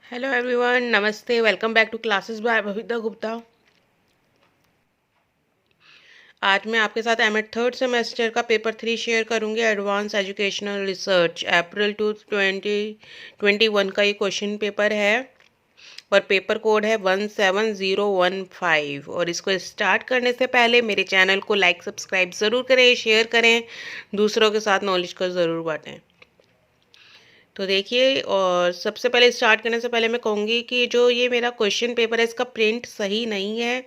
Hello everyone, नमस्ते। Welcome back to classes by Babita Gupta. आज मैं आपके साथ एमएड थर्ड सेमेस्टर का पेपर 3 शेयर करूंगी। एडवांस एजुकेशनल रिसर्च अप्रैल 2021 का ये क्वेश्चन पेपर है और पेपर कोड है 17015। और इसको स्टार्ट करने से पहले मेरे चैनल को लाइक सब्सक्राइब ज़रूर करें, शेयर करें, दूसरों के साथ नॉलेज को ज़रूर बांटें। तो देखिए, और सबसे पहले स्टार्ट करने से पहले मैं कहूँगी कि जो ये मेरा क्वेश्चन पेपर है इसका प्रिंट सही नहीं है,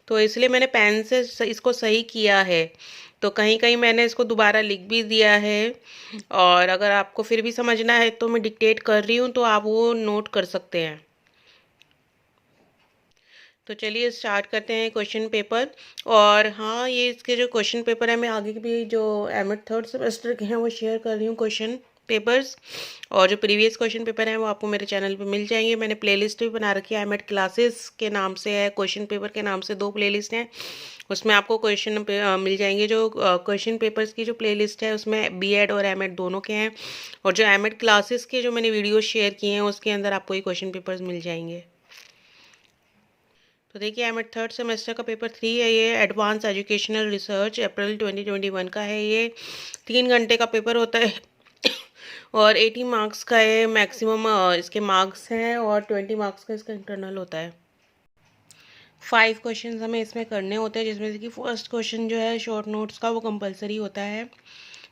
तो इसलिए मैंने पेन से इसको सही किया है। तो कहीं कहीं मैंने इसको दोबारा लिख भी दिया है, और अगर आपको फिर भी समझना है तो मैं डिक्टेट कर रही हूँ, तो आप वो नोट कर सकते हैं। तो चलिए स्टार्ट करते हैं क्वेश्चन पेपर। और हाँ, ये इसके जो क्वेश्चन पेपर है मैं आगे भी जो एमएड थर्ड सेमेस्टर के हैं वो शेयर कर रही हूँ क्वेश्चन पेपर्स। और जो प्रीवियस क्वेश्चन पेपर हैं वो आपको मेरे चैनल पे मिल जाएंगे। मैंने प्लेलिस्ट भी बना रखी है, एमएड क्लासेस के नाम से है, क्वेश्चन पेपर के नाम से 2 प्लेलिस्ट हैं। उसमें आपको क्वेश्चन मिल जाएंगे। जो क्वेश्चन पेपर्स की जो प्लेलिस्ट है उसमें बीएड और एमएड दोनों के हैं, और जो एमएड क्लासेस के जो मैंने वीडियो शेयर किए हैं उसके अंदर आपको ये क्वेश्चन पेपर्स मिल जाएंगे। तो देखिए, एमएड थर्ड सेमेस्टर का पेपर 3 है, ये एडवांस एजुकेशनल रिसर्च अप्रैल 2021 का है। ये 3 घंटे का पेपर होता है और 80 मार्क्स का है मैक्सिमम इसके मार्क्स हैं, और 20 मार्क्स का इसका इंटरनल होता है। 5 क्वेश्चन हमें इसमें करने होते हैं, जिसमें से कि फर्स्ट क्वेश्चन जो है शॉर्ट नोट्स का वो कंपलसरी होता है।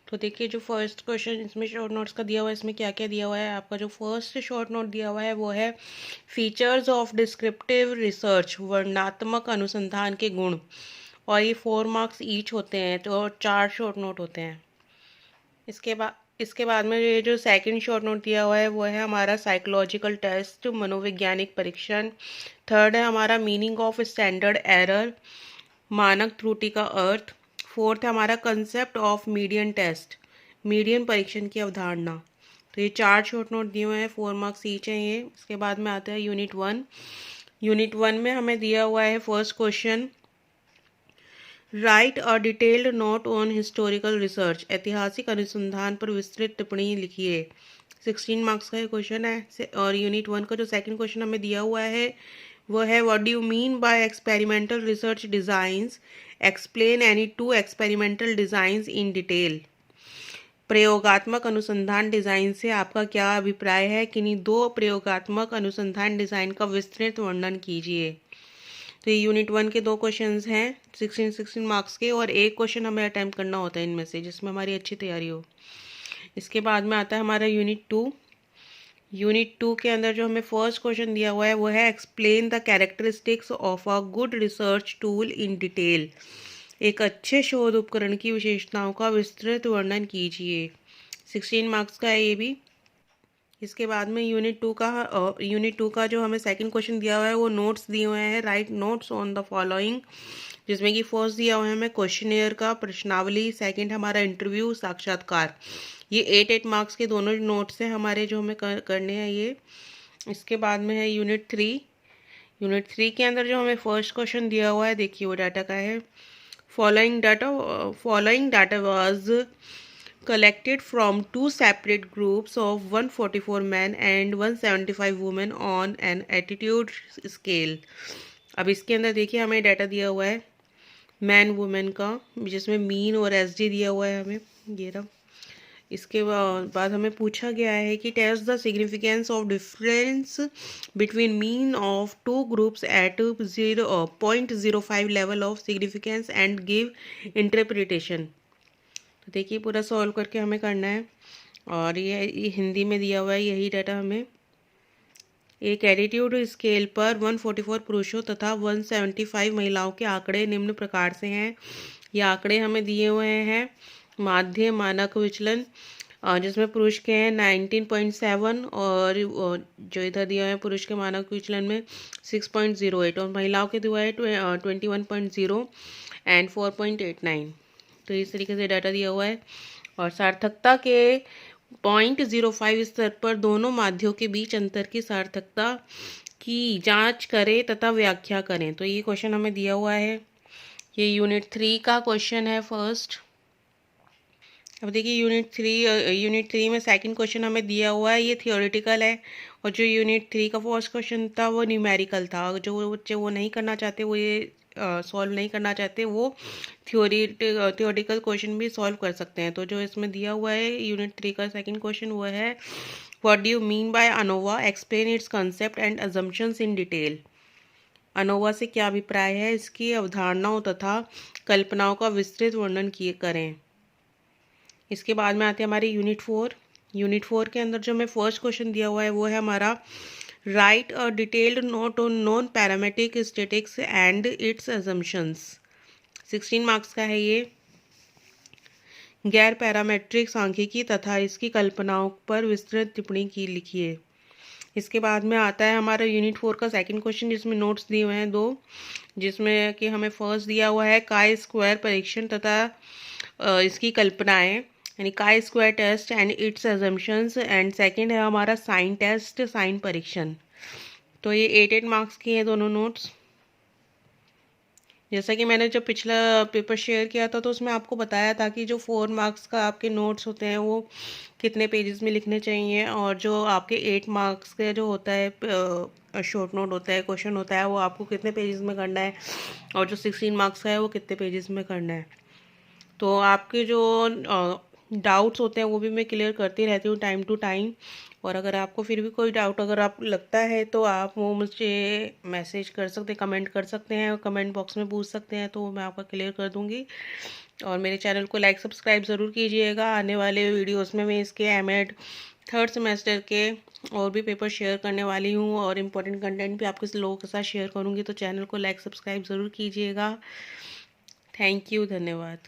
तो देखिए, जो फर्स्ट क्वेश्चन इसमें शॉर्ट नोट्स का दिया हुआ है, इसमें क्या क्या दिया हुआ है। आपका जो फर्स्ट शॉर्ट नोट दिया हुआ है वो है फीचर्स ऑफ डिस्क्रिप्टिव रिसर्च, वर्णनात्मक अनुसंधान के गुण। और ये 4 मार्क्स ईच होते हैं, तो 4 शॉर्ट नोट होते हैं। इसके बाद में ये जो सेकंड शॉर्ट नोट दिया हुआ है वो है हमारा साइकोलॉजिकल टेस्ट, मनोवैज्ञानिक परीक्षण। थर्ड है हमारा मीनिंग ऑफ स्टैंडर्ड एरर, मानक त्रुटि का अर्थ। फोर्थ है हमारा concept of median test, median परीक्षण की अवधारणा। तो ये 4 शॉर्ट नोट दिए हुए हैं, 4 मार्क्स ईच हैं ये। इसके बाद में आता है यूनिट 1। यूनिट 1 में हमें दिया हुआ है first question, right a detailed note on historical research, ऐतिहासिक अनुसंधान पर विस्तृत टिप्पणी लिखिए। 16 मार्क्स का ये क्वेश्चन है। और यूनिट 1 का जो सेकंड क्वेश्चन हमें दिया हुआ है वो है what do you mean by experimental research designs, explain any 2 experimental designs in detail. प्रयोगात्मक अनुसंधान डिज़ाइन से आपका क्या अभिप्राय है, किन्हीं 2 प्रयोगात्मक अनुसंधान डिज़ाइन का विस्तृत वर्णन कीजिए। तो ये यूनिट 1 के 2 क्वेश्चंस हैं, 16 मार्क्स के, और एक क्वेश्चन हमें अटैम्प्ट करना होता है इनमें से, जिसमें हमारी अच्छी तैयारी हो। इसके बाद में आता है हमारा यूनिट 2। यूनिट 2 के अंदर जो हमें फर्स्ट क्वेश्चन दिया हुआ है वो है explain the characteristics of a good research tool in detail, एक अच्छे शोध उपकरण की विशेषताओं का विस्तृत वर्णन कीजिए। 16 मार्क्स का है ये भी। इसके बाद में यूनिट 2 का जो हमें सेकंड क्वेश्चन दिया हुआ है वो नोट्स दिए हुए हैं, right notes on the following, जिसमें कि फर्स्ट दिया हुआ है हमें क्वेश्चनेयर का प्रश्नावली, सेकंड हमारा इंटरव्यू साक्षात्कार। ये 8 मार्क्स के दोनों नोट्स हैं हमारे, जो हमें करने हैं ये। इसके बाद में है यूनिट 3 के अंदर जो हमें फर्स्ट क्वेश्चन दिया हुआ है, देखिए वो डाटा का है, following data was collected from 2 separate groups of 144 men and 175 women on an attitude scale। अब इसके अंदर देखिए हमें डाटा दिया हुआ है मैन वुमेन का, जिसमें मीन और एसडी दिया हुआ है हमें, ये रहा। इसके बाद हमें पूछा गया है कि test the significance of difference between mean of 2 groups at 0.05 level of significance and give interpretation. तो देखिए पूरा सॉल्व करके हमें करना है, और ये हिंदी में दिया हुआ है यही डाटा हमें। एक एटीट्यूड स्केल पर 144 पुरुषों तथा 175 महिलाओं के आंकड़े निम्न प्रकार से हैं। ये आंकड़े हमें दिए हुए हैं माध्य मानक विचलन, जिसमें पुरुष के हैं 19.7, और जो इधर दिया है पुरुष के मानक विचलन में 6.08, और महिलाओं के दिया है 21.0 एंड 4.89। तो इस तरीके से डाटा दिया हुआ है। और सार्थकता के 0.05 स्तर पर दोनों माध्यों के बीच अंतर की सार्थकता की जांच करें तथा व्याख्या करें। तो ये क्वेश्चन हमें दिया हुआ है, ये यूनिट 3 का क्वेश्चन है फर्स्ट। अब देखिए यूनिट थ्री में सेकंड क्वेश्चन हमें दिया हुआ है, ये थियोरेटिकल है, और जो यूनिट थ्री का फर्स्ट क्वेश्चन था वो न्यूमेरिकल था। जो बच्चे वो नहीं करना चाहते, वो ये सॉल्व नहीं करना चाहते, वो थियोरेटिकल क्वेश्चन भी सॉल्व कर सकते हैं। तो जो इसमें दिया हुआ है यूनिट थ्री का सेकंड क्वेश्चन वो है, what do you mean by ANOVA, explain it's concept and assumptions in detail. ANOVA से क्या अभिप्राय है, इसकी अवधारणाओं तथा कल्पनाओं का विस्तृत वर्णन किए करें। इसके बाद में आते हैं हमारे यूनिट फोर के अंदर जो हमें फर्स्ट क्वेश्चन दिया हुआ है वो है हमारा, right a detailed note on non parametric statics and its assumptions. 16 marks का है ये। गैर पैरामेट्रिक सांख्यिकी तथा इसकी कल्पनाओं पर विस्तृत टिप्पणी की लिखिए। इसके बाद में आता है हमारा यूनिट फोर का सेकंड क्वेश्चन, जिसमें नोट्स दिए हुए हैं दो, जिसमें कि हमें फर्स्ट दिया हुआ है काई स्क्वायर परीक्षण तथा इसकी कल्पनाएं, यानी chi square test and its assumptions, and second है हमारा साइन टेस्ट, साइन परीक्षण। तो ये 8 मार्क्स की है दोनों नोट्स। जैसा कि मैंने जब पिछला पेपर शेयर किया था तो उसमें आपको बताया था कि जो 4 मार्क्स का आपके नोट्स होते हैं वो कितने पेजेस में लिखने चाहिए, और जो आपके 8 मार्क्स का जो होता है शॉर्ट नोट होता है, क्वेश्चन होता है, वो आपको कितने पेजेस में करना है, और जो 16 मार्क्स का है वो कितने पेजेस में करना है। तो आपके जो डाउट्स होते हैं वो भी मैं क्लियर करती रहती हूँ टाइम टू टाइम, और अगर आपको फिर भी कोई डाउट अगर आप लगता है तो आप वो मुझे मैसेज कर सकते हैं, कमेंट कर सकते हैं, कमेंट बॉक्स में पूछ सकते हैं, तो मैं आपका क्लियर कर दूँगी। और मेरे चैनल को लाइक सब्सक्राइब ज़रूर कीजिएगा। आने वाले वीडियोस में मैं इसके एमएड थर्ड सेमेस्टर के और भी पेपर शेयर करने वाली हूँ, और इम्पोर्टेंट कंटेंट भी आपके लोगों के साथ शेयर करूँगी, तो चैनल को लाइक सब्सक्राइब ज़रूर कीजिएगा। थैंक यू, धन्यवाद।